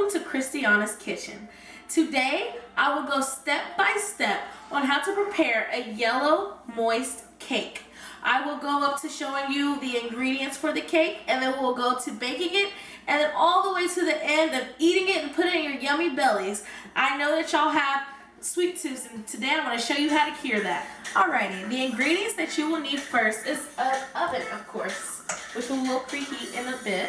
welcome to Christiana's Kitchen. Today, I will go step by step on how to prepare a yellow moist cake. I will go up to showing you the ingredients for the cake, and then we'll go to baking it, and then all the way to the end of eating it and putting it in your yummy bellies. I know that y'all have sweet tooths, and today I'm going to show you how to cure that. Alrighty, the ingredients that you will need first is an oven, of course, which we will preheat in a bit.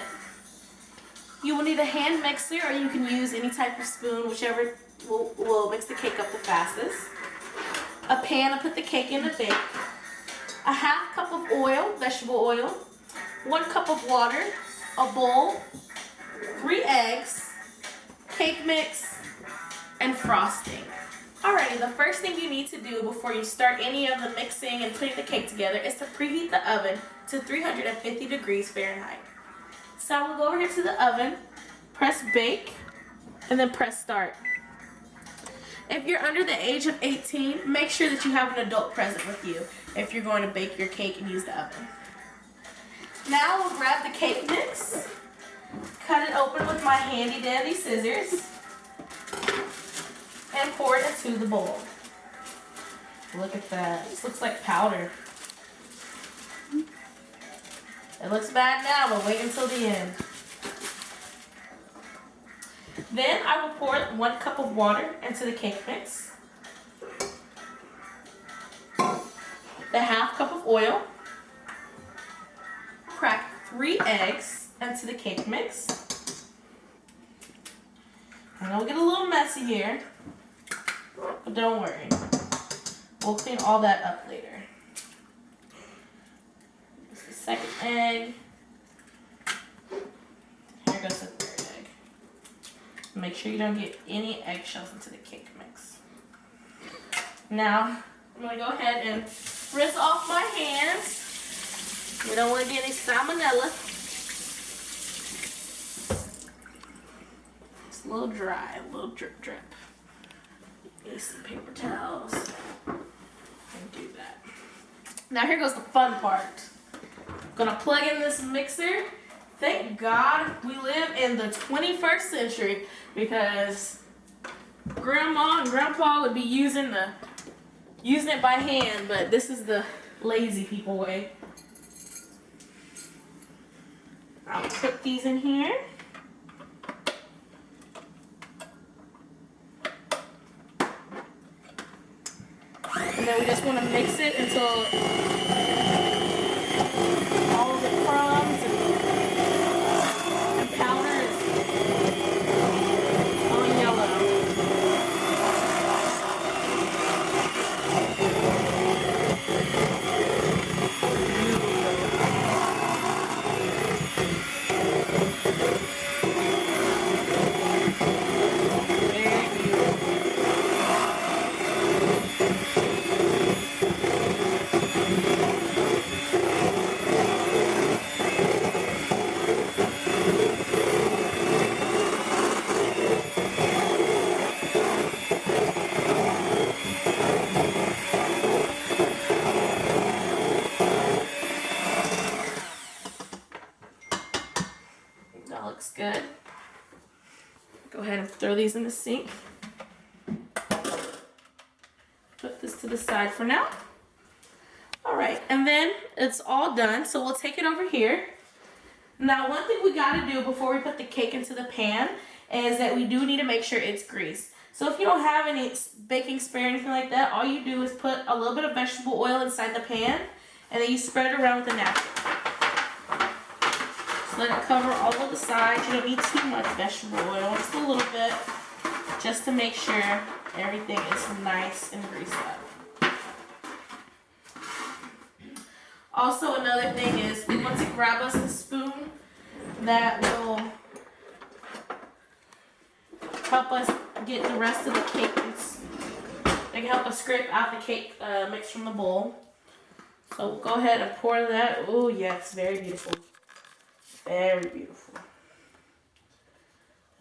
You will need a hand mixer, or you can use any type of spoon, whichever will mix the cake up the fastest. A pan to put the cake in to bake. A half cup of oil, vegetable oil. 1 cup of water. A bowl. 3 eggs. Cake mix. And frosting. Alrighty, the first thing you need to do before you start any of the mixing and putting the cake together is to preheat the oven to 350 degrees Fahrenheit. So I will go over here to the oven, press bake, and then press start. If you're under the age of 18, make sure that you have an adult present with you if you're going to bake your cake and use the oven. Now we'll grab the cake mix, cut it open with my handy dandy scissors, and pour it into the bowl. Look at that, this looks like powder. It looks bad now, but wait until the end. Then I will pour 1 cup of water into the cake mix. The half cup of oil. Crack 3 eggs into the cake mix. And it'll get a little messy here, but don't worry. We'll clean all that up later. Second egg. Here goes the third egg. Make sure you don't get any eggshells into the cake mix. Now, I'm going to go ahead and rinse off my hands. We don't want to get any salmonella. It's a little dry, a little drip drip. Use some paper towels and do that. Now here goes the fun part. Gonna plug in this mixer. Thank God we live in the 21st century, because Grandma and Grandpa would be using it by hand, but this is the lazy people way. I'll put these in here. And then we just want to mix it until all of the crumbs and powder is all yellow. That looks good. Go ahead and throw these in the sink. Put this to the side for now. Alright, and then it's all done, so we'll take it over here. Now, one thing we gotta do before we put the cake into the pan is that we do need to make sure it's greased. So if you don't have any baking spray or anything like that, all you do is put a little bit of vegetable oil inside the pan, and then you spread it around with a napkin. Let it cover all of the sides. You don't need too much vegetable oil, just a little bit, just to make sure everything is nice and greased up. Also, another thing is we want to grab us a spoon that will help us get the rest of the cake. They can help us scrape out the cake mix from the bowl. So we'll go ahead and pour that. Oh yes, very beautiful. Very beautiful.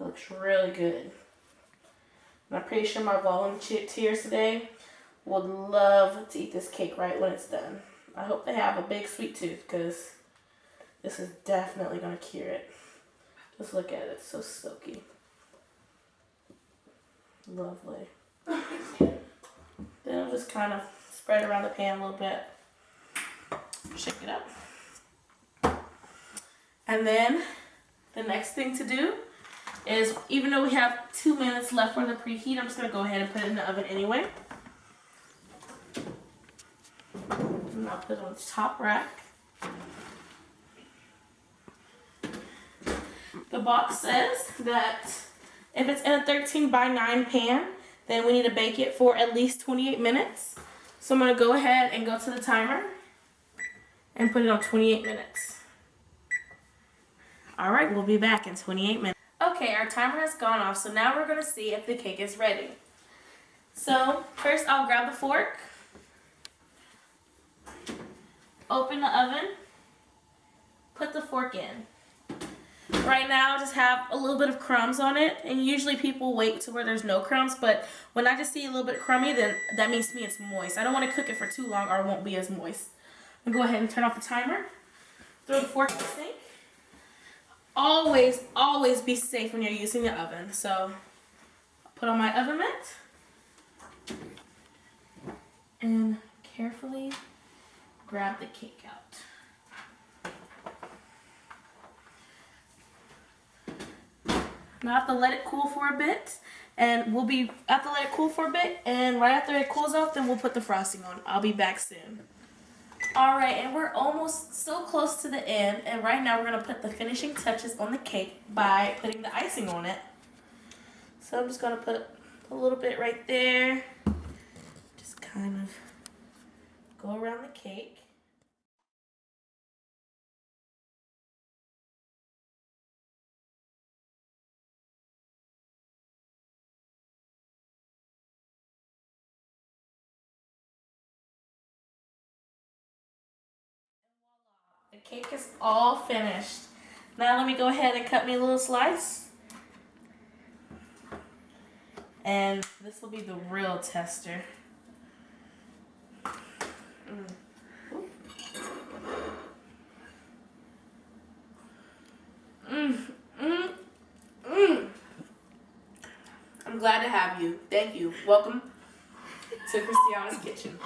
It looks really good. And I'm pretty sure my volunteers today would love to eat this cake right when it's done. I hope they have a big sweet tooth, because this is definitely going to cure it. Just look at it. It's so silky. Lovely. Then I'll just kind of spread it around the pan a little bit. Shake it up. And then the next thing to do is, even though we have 2 minutes left for the preheat, I'm just going to go ahead and put it in the oven anyway. And I'll put it on the top rack. The box says that if it's in a 13x9 pan, then we need to bake it for at least 28 minutes. So I'm going to go ahead and go to the timer and put it on 28 minutes. All right, we'll be back in 28 minutes. Okay, our timer has gone off, so now we're going to see if the cake is ready. So first I'll grab the fork, open the oven, put the fork in. Right now I just have a little bit of crumbs on it, and usually people wait to where there's no crumbs, but when I just see a little bit crummy, then that means to me it's moist. I don't want to cook it for too long or it won't be as moist. I'm going to go ahead and turn off the timer, throw the fork in the sink. Always be safe when you're using the oven. So I'll put on my oven mitt and carefully grab the cake out. Now I have to let it cool for a bit, and we'll be have to let it cool for a bit, and right after it cools off, then we'll put the frosting on. I'll be back soon. Alright, and we're almost so close to the end, and right now we're going to put the finishing touches on the cake by putting the icing on it. So I'm just going to put a little bit right there, just kind of go around the cake. The cake is all finished. Now let me go ahead and cut me a little slice. And this will be the real tester. I'm glad to have you. Thank you. Welcome to Christiana's Kitchen.